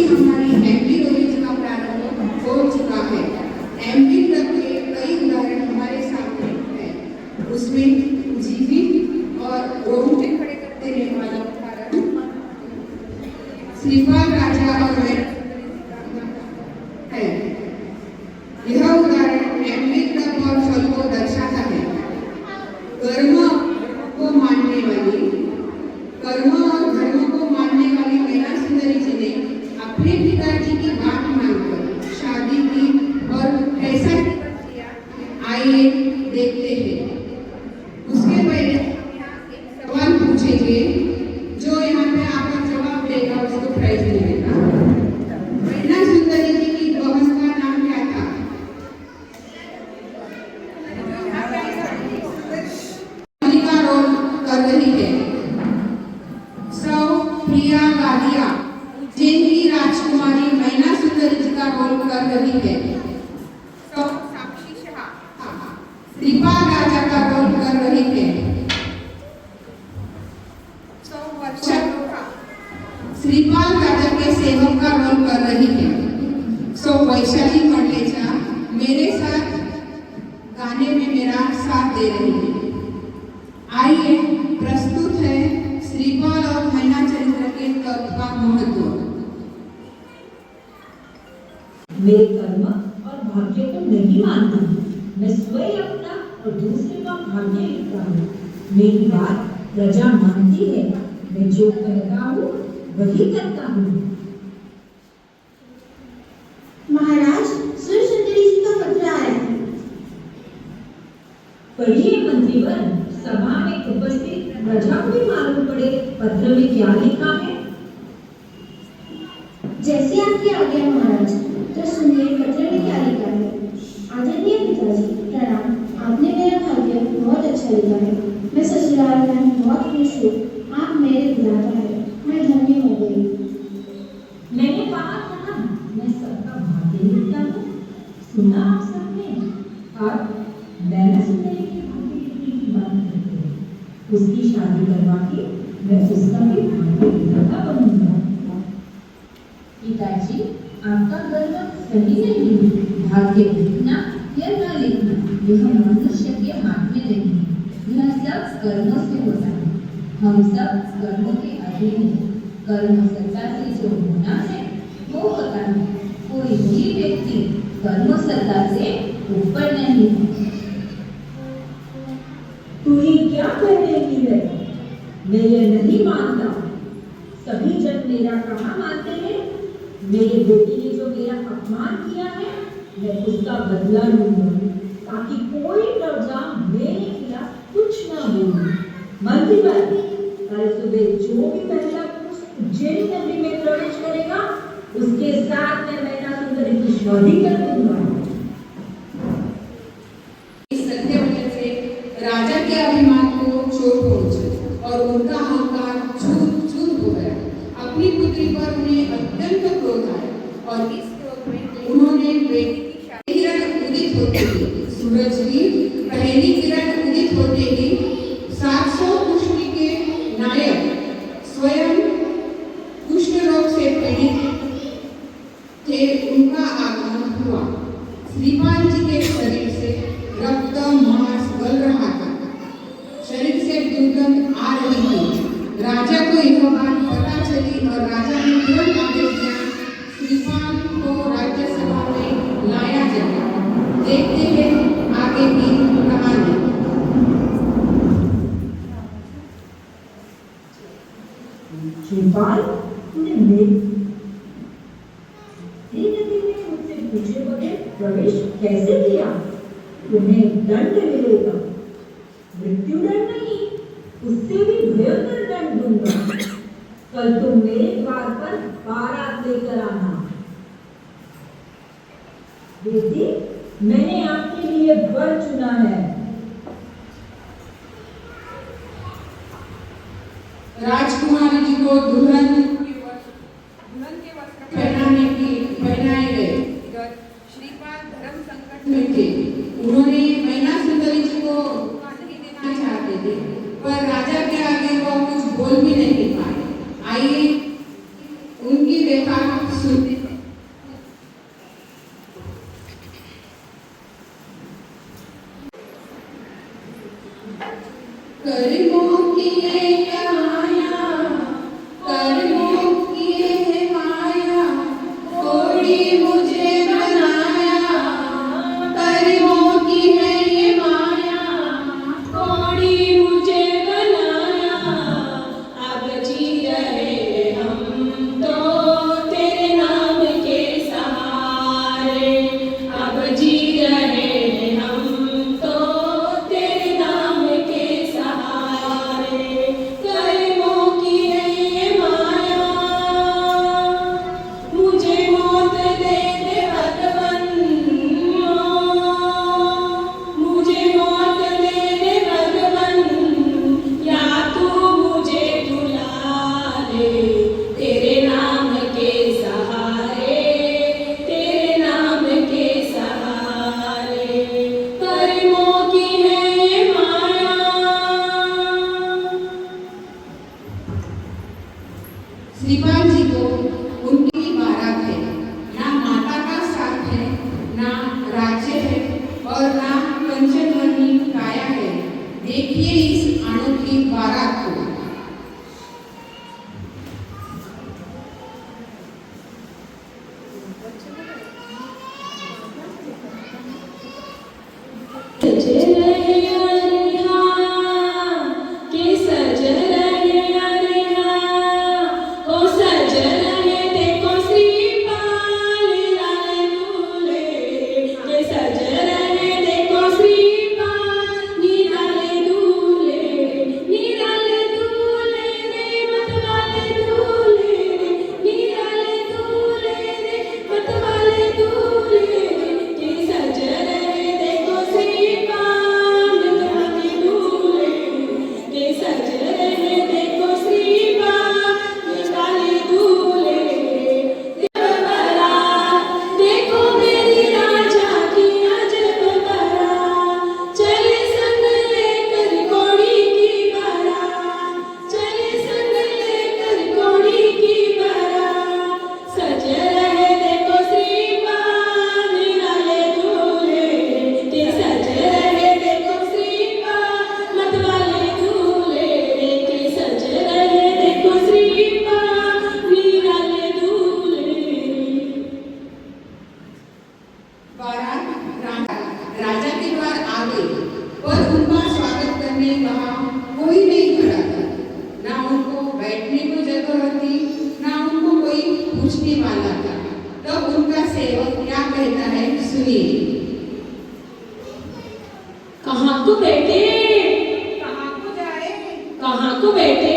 ही हमारी एमबी रोहित का प्रारंभ हो चुका है। एमबी क्लब के कई उदाहरण हमारे सामने हैं। उसमें जीवी और रोंगटे खड़े करते रहने वाला उदाहरण श्रीपाल राजा और है। यह उदाहरण एमबी क्लब और फल को दर्शाता है। कर्म को मानने वाली कर्म और धर्म को मानने वाली मीना सुंदरी जी ने अपने पिताजी की बात मानकर शादी की और कैसा किया, आइए देखते हैं। उसके पहले एक सवाल पूछेंगे, जो यहाँ पे आपका जवाब देगा उसको प्राइज मिलेगा। मीना सुंदरी जी की बहन का नाम क्या था? का रोल कर रही है प्रिया गादिया। उज्जैन की राजकुमारी मीना सुंदरी जी का रोल कर रही है साक्षी शाह। श्रीपाल राजा का रोल कर रही है वर्षा। श्रीपाल राजा के सेवक का रोल कर रही है वैशाली मंडेचा मेरे साथ गाने में मेरा साथ दे रही है। आइए प्रस्तुत है श्रीपाल और मीना चरित्र के तत्व का महत्व। मेरे कर्म और भाग्य को नहीं मानता हूँ, मैं स्वयं अपना और दूसरे का भाग्य लिखता हूँ। मेरी बात प्रजा मानती है, मैं जो कहता हूँ वही करता हूँ। महाराज, सुर सुंदरी जी का पत्र आया है। पढ़िए मंत्रीवर, सभा में उपस्थित प्रजा को भी मालूम पड़े पत्र में क्या लिखा है। जैसे आपकी आज्ञा महाराज। तो सुनिए पत्र में क्या लिखा है। आदरणीय पिताजी प्रणाम, आपने मेरा भाग्य बहुत अच्छा लिखा है। मैं ससुराल में बहुत खुश हूँ। आप मेरे विधाता है, मैं धन्य हो गई। मैंने कहा था ना, मैं सबका भाग्य लिखता हूँ। सुना आप सबने। अब मीना सुंदरी के भाग्य लिखने की बात करते हैं। उसकी शादी करवा के मैं उसका भी भाग्य विधाता बनूंगा। पिताजी, आपका गर्व सही नहीं है। भाग्य लिखना या न लिखना यह मनुष्य के हाथ में नहीं है। यह सब कर्मों से होता है। हम सब कर्मों के अधीन हैं। कर्म सत्ता से जो होना है वो होता है। कोई भी व्यक्ति कर्म सत्ता से ऊपर नहीं है। तू ही क्या कहेगी है? मैं ये नहीं मानता। सभी जन मेरा कहाँ मानते हैं। मेरी बेटी ने जो मेरा अपमान किया है, मैं उसका बदला लूंगा, ताकि कोई प्रजा मेरे खिलाफ कुछ न बोले। मंत्रीवर, कल सुबह जो भी महिला पुरुष उज्जैन नगरी में प्रवेश करेगा, उसके साथ मैं मीना सुंदरी की शादी कर दूंगा। इस सत्य वचन से राजा के अभिमान को चोट पहुंची और उनका अहंकार चूर हो गया। अपनी पुत्री पर उन्हें अत्यंत क्रोध आया और इस क्रोध में उन्होंने बेटी की शादी किरण उदित होते ही सूरज की पहली किरण उदित होते ही 700 कुष्ठ के नायक स्वयं कुष्ठ रोग से पीड़ित थे, उनका आगमन हुआ। श्रीपाल जी के शरीर से रक्त मांस गल रहा था, शरीर से दुर्गंध आ रही थी। राजा को यह बात पता चली और राजा ने तुरंत आदेश दिया, श्रीपाल को राज्यसभा में लाया जाए। देखते हैं आगे की कहानी। श्रीपाल, तूने मेरी नदी में मुझसे पूछे बगैर प्रवेश कैसे किया? तुम्हें दंड मिलेगा। मृत्यु दंड नहीं, उससे भी भयंकर दंड दूंगा। कल तुम मेरे द्वार पर बारात लेकर आना। बेटी, मैंने आपके लिए वर चुना है। राजकुमारी जी को दुल्हन के वस्त्र पहनाए गए। श्रीपाल धर्म संकट में थे। उन्होंने मीना सुंदरी जी को फांसी देना चाहते थे, पर राजा के आगे वो कुछ बोल भी नहीं पाए। आइए उनकी व्यथा सुन कर्मों की है माया, कोड़ी मुझे बनाया। कर्मों की है ये माया, कोड़ी मुझे बनाया। अब जी रहे हम तो तेरे नाम के सहारे। अब जी रहे हम तो तेरे नाम के सहारे। कर्मों की है ये माया, मुझे मौत दे दे भगवन। मुझे मौत दे दे भगवन, या तू मुझे भुला ले। तेरे नाम के सहारे, तेरे नाम के सहारे। कर्मों की है ये माया। श्रीपाल जी को उनकी बारात है, ना माता का साथ है, ना राज्य है और ना कंचनवनी काया है। देखिए इस अनोखी बारात को। सज रहे अरे हाँ, के सज रहे अरे हाँ, ओ सज रहे देखो श्रीपाल निराले दूल्हे। के सज रहे देखो श्रीपाल निराले दूल्हे। निराले दूल्हे रे मतवाले दूल्हे रे। निराले दूल्हे रे मतवाले दूल्हे रे। के सज रहे देखो श्रीपाल निराले दूल्हे। के सज रहे देखो श्रीपाल निराले दूल्हे। बारात देखो मेरी राजा की अजब बारात। चले संग लेकर घोड़ी की बारात। चले संग लेकर घोड़ी की बारात। सज रहे देखो श्रीपाल निराले दूल्हे। के सज रहे देखो श्रीपाल मतवाले दूल्हे। के सज रहे देखो श्रीपाल निराले दूल्हे। बारात राजा के द्वार आ गई, पर उनका स्वागत करने वहाँ कोई नहीं खड़ा था। ना उनको बैठने को जगह थी, ना उनको कोई पूछने वाला था। तब उनका सेवक क्या कहता है सुनिए। कहाँ को बैठे, कहाँ को जाए, कहाँ को बैठे,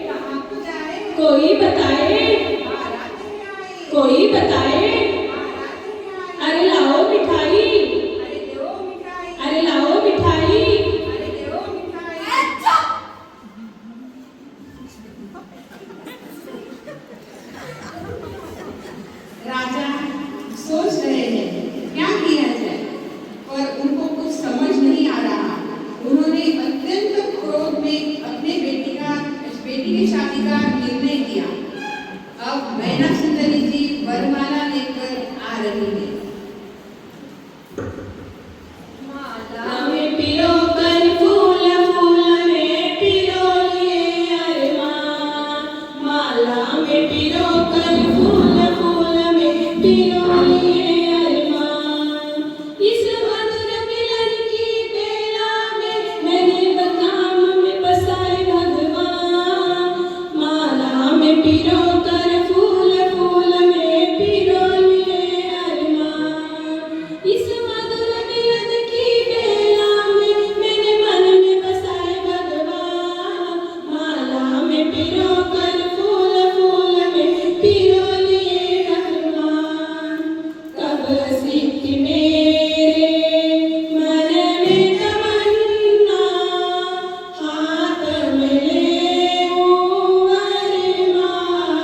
कहाँ को जाए, कोई बताए, बारात नहीं आई, कोई बताए। बारात नहीं आई, अरे लाओ मिठाई, अरे दो मिठाई, अरे लाओ मिठाई। अरे दो मिठाई। राजा सोच रहे हैं क्या किया जाए, पर उनको कुछ समझ नहीं आ रहा। उन्होंने अत्यंत क्रोध में अपने बेटी की शादी का निर्णय किया। अब मैना सुंदरी जी वरमाला लेकर आ रही है। माला में पिरो कर फूल, फूल में पिरो लिए अरमान। माला में पिरो कर फूल, फूल में पिरो लिए अरमान। इस मधुर मिलन की बेला में मैंने बकाम में बसाए भगवान। माला में पिरो कर फूल, फूल में पिरो लिए अरमान। इस मधुर मिलन की बेला में मैंने मन में बसाए भगवान। माला में पिरो कर फूल, फूल में पिरो लिए अरमान। कब सिख मेरे मन में तमन्ना, हाथ में ले अरमान।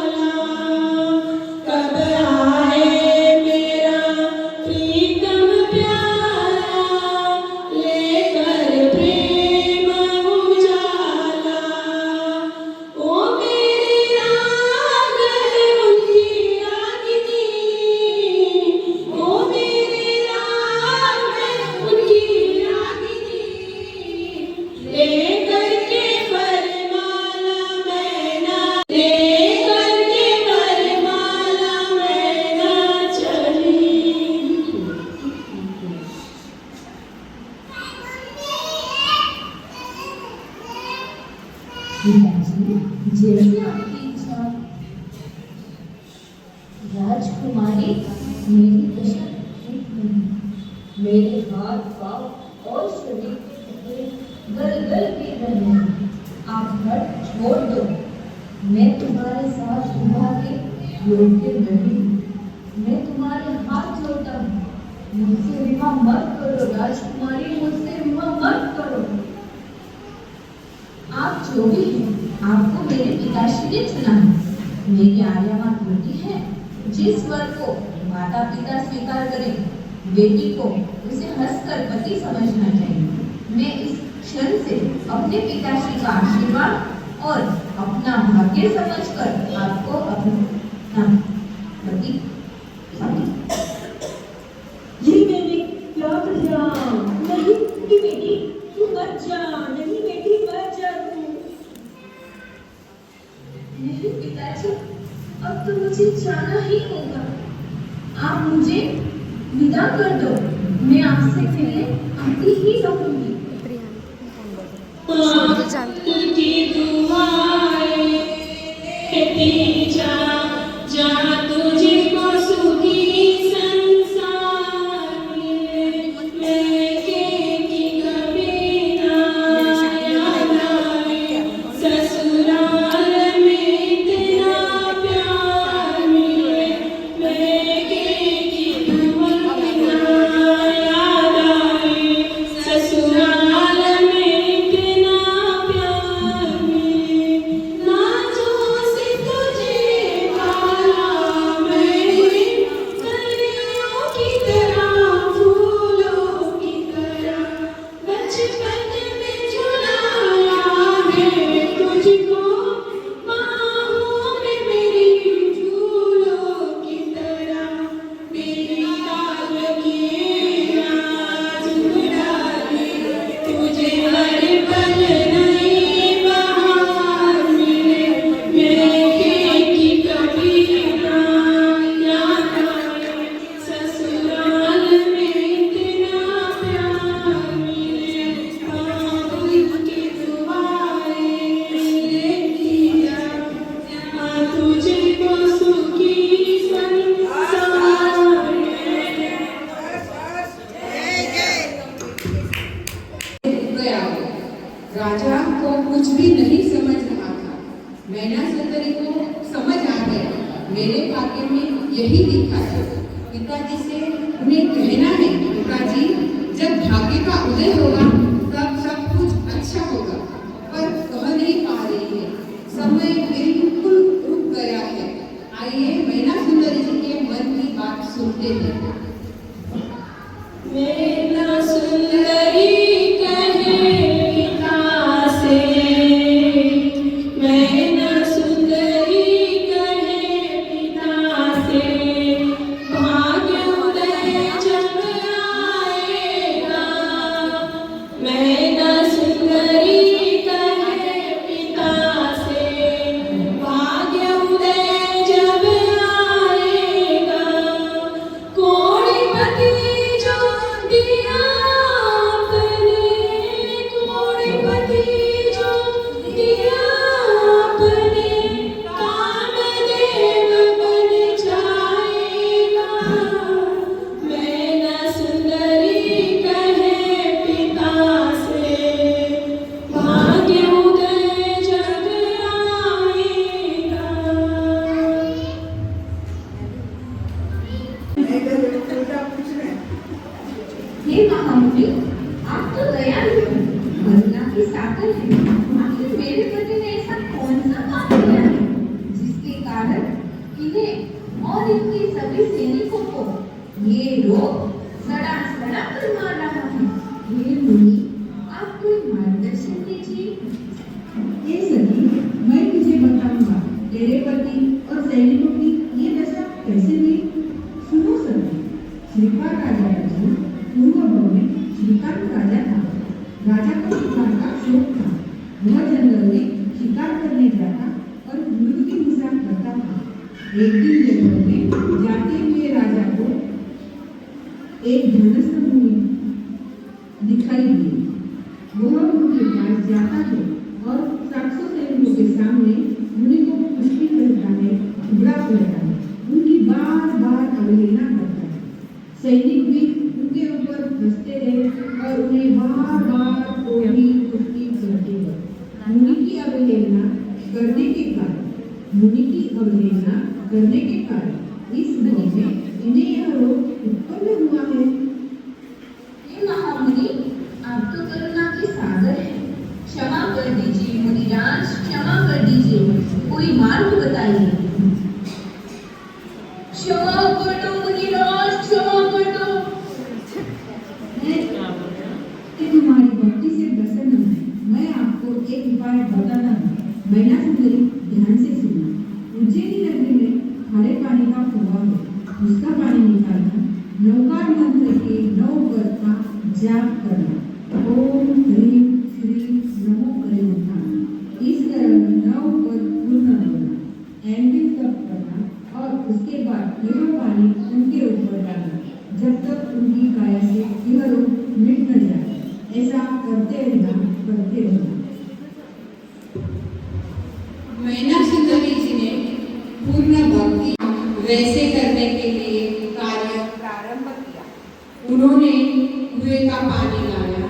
राजकुमारी मेरी दशा ठीक नहीं। मेरे हाथ पाँव और शरीर के कपड़े गल-गल गिर रहे हैं। आप हट छोड़ दो। मैं तुम्हारे साथ उभा के योग्य नहीं हूँ। मैं तुम्हारे हाथ जोड़ता हूँ। मुझसे विवाह मत करो राजकुमारी, मुझसे विवाह मत करो। आप जो भी हैं, आपको मेरे पिताश्री ने चुना है। मेरी आर्यमा बेटी है। जिस वर को माता पिता स्वीकार करें, बेटी को उसे हंसकर पति समझना चाहिए। मैं इस क्षण से अपने पिताश्री का आशीर्वाद और अपना भाग्य समझकर आपको अपना पति ये मैंने क्या किया? नहीं कि बेटी तू मत जा, नहीं बेटी मत जा तू। नहीं पिताजी, अब तो मुझे जाना ही होगा। आप मुझे विदा कर दो। मैं आपसे मिलने आती ही रहूंगी। तुझी दुआएं लेती जा, जहाँ तुझको सुखी संसार मिले। मैके की कभी ना याद आए, ससुराल में इतना प्यार मिले। मैके की कभी ना याद आए, ससुराल में इतना प्यार मिले। नाज़ों से तुझे पाला मैंने, कलियों की तरह फूलों की तरह। बचपन में झुलाया है तुझको, बाहों में मेरी झूलों की तरह। मेरी काल की राज डाले, तुझे हर पल नई बहार मिले। मैके की कभी ना याद आए, ससुराल में इतना प्यार मिले। बाबुल की दुआएं लेती जा, जहाँ तुझको सुखी संसार मिले। गया वो। राजा को कुछ भी नहीं समझ रहा था। मैना सुंदरी को समझ आ गया, मेरे भाग्य में यही लिखा है। पिताजी से उन्हें कहना है, पिताजी जब भाग्य का उदय होगा तब सब कुछ अच्छा होगा, पर कह नहीं पा रही है। समय बिल्कुल रुक गया है। आइए मैना सुंदरी जी के मन की बात सुनते हैं। मैना सुंदरी कहे पिता से, मैना सुंदरी कहे पिता से। भाग्य उदय जब आएगा, मैना सुंदरी कहे पिता से। भाग्य उदय जब आएगा, कोड़ीपति जो दिया आपने, कोड़ीपति जो दिया आपने, कामदेव बन जाएगा। मैना सुंदरी कहे पिता से, भाग्य उदय जब आएगा। हे महामुनि, आप तो दयालु हैं, करुणा की सागर हैं। आखिर मेरे पति ने ऐसा कौन सा काम किया है जिसके कारण इन्हें और इनके सभी सैनिकों को ये रोग सड़ा कर मार रहा है? हे मुनि, आप कोई मार्गदर्शन दीजिए। ये सभी मैं तुझे बताऊंगा। तेरे पति और सैनिकों की ये दशा कैसे हुई? सुनो सभी। श्रीपाल राजा का जो पूर्व भाव में श्रीकांत राजा था। राजा को शिकार का शौक था। वह जंगल में शिकार करने जाता और मृग की हिंसा करता था। एक दिन जंगल में जाते हुए राजा को एक धनुष मुनि दिखाई दी। वह उनके पास जाता है और 700 सैनिकों के सामने मुनि को मुश्किल करता है, उबड़ा पड़ता है। उनकी बात अवहेलना करता है। सैनिक भी उनके ऊपर हंसते रहे और उन्हें बार बार कोई पुष्टि करते गए। मुनि की अवहेलना करने के कारण इस भाव में इन्हें यह रोग उत्पन्न हुआ है। हे महामुनि, आप तो करुणा के सागर हैं। क्षमा कर दीजिए मुनिराज, क्षमा कर दीजिए, कोई मार्ग बताइए। क्षमा कर दो मुनिराज, क्षमा कर दो। कि तुम्हारी भक्ति से प्रसन्न हूं। मैं आपको एक उपाय बताता हूँ। मैना सुंदरी, ध्यान से सुनना। उज्जैनी नगरी में खारे पानी का कुआं है। उसका पानी निकालना, नौकार मंत्र के 9 पद का जाप करना। ओम ह्रीं श्रीं नमो करें। इस तरह 9 पद पूर्ण होना, एंडिल तप करना और उसके बाद यह पानी उनके ऊपर डालना जब तक उनकी काया से यह रोग मिट न जाए। ऐसा करते रहना। मैना सुंदरी जी ने पूर्ण भक्ति वैसे करने के लिए कार्य प्रारंभ किया। उन्होंने कुएं का पानी लाया,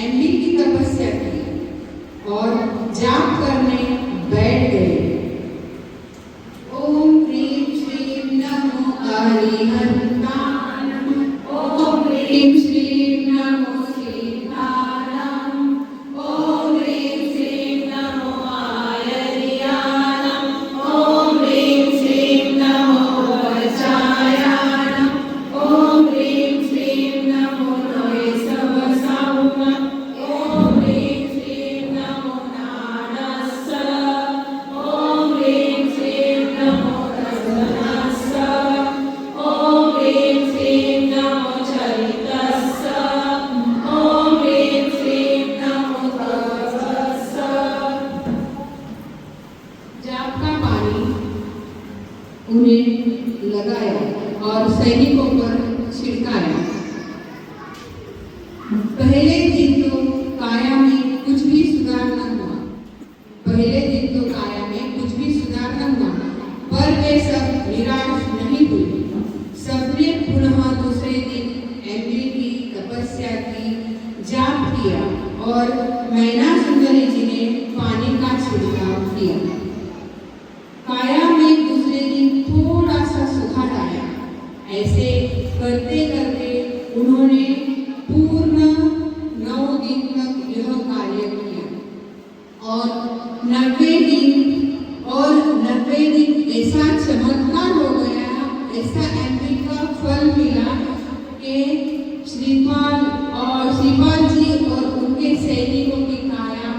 एम्बिल की तपस्या की और जाप करने बैठ गए। ओम ह्रीं श्रीं नमो हरिहंताय, ओम ह्रीं श्रीं नमो श्रीधाराय, ओम ह्रीं श्रीं नमो आयर्याय, ओम ह्रीं श्रीं नमो वज्रायाय, ओम ह्रीं श्रीं नमो नैसवसाय, ओम ह्रीं श्रीं नमो नादस्य, ओम ह्रीं श्रीं नमो रसनस्य, ओम ह्रीं श्रीं नमो चरितस्य, ओम ह्रीं श्रीं नमो तपस्य। जाप का पानी उन्हें लगाया और सैनिकों पर छिड़काया। पहले दिन तो काया में कुछ भी सुधार न हुआ। पर वे सब निराश नहीं हुए। सबने पुनः दूसरे दिन एम्बिल की तपस्या की, जाप किया और मैना सुंदरी जी ने पानी का छिड़काव किया। काया में दूसरे दिन थोड़ा सा सुधार आया। ऐसे करते करते उन्होंने पूर्ण 9 दिन तक यह कार्य किया और 90 दिन ऐसा चमत्कार हो गया, ऐसा एम्बिल का फल मिला कि श्रीपाल जी और उनके सैनिकों की काया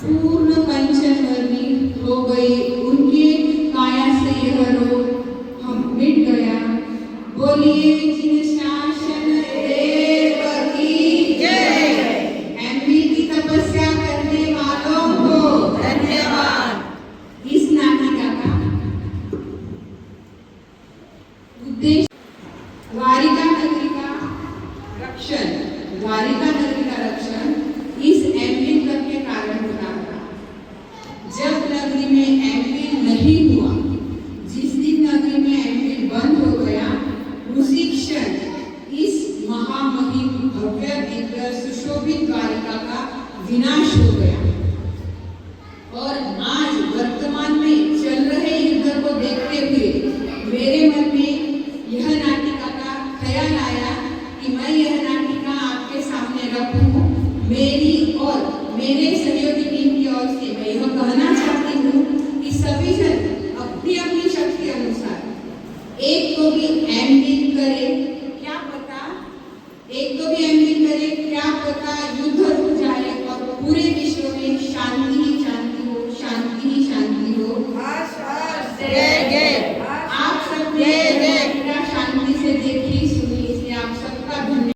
पूर्ण कंचन वर्णी हो गई। उनके काया से यह रोग मिट गया। बोलिए जिन शासन देव की जय। एम्बिल की तपस्या करने वालों को धन्यवाद। इस नाटिका का उद्देश्य द्वारिका नगरी का रक्षण इस एम्बिल तप के कारण होता था। जब नगरी में एम्बिल नहीं हुआ, जिस दिन नगरी में एम्बिल बंद हो गया, उसी क्षण इस महामहिम भव्य दिव्य सुशोभित द्वारिका का विनाश हो गया। और आज वर्तमान में चल रहे युद्ध को देखते हुए मेरे मन में यह नाटिका का ख्याल आया कि मैं यह नाटिका आपके सामने रखूं। मेरी और मेरे सहयोगी टीम की ओर से मैं यह कहना चाहती हूँ कि सभी जन अपनी अपनी शक्ति अनुसार एक तो भी एम्बिल करे, क्या पता युद्ध रुक जाए और पूरे विश्व में शांति ही शांति हो। आप सबने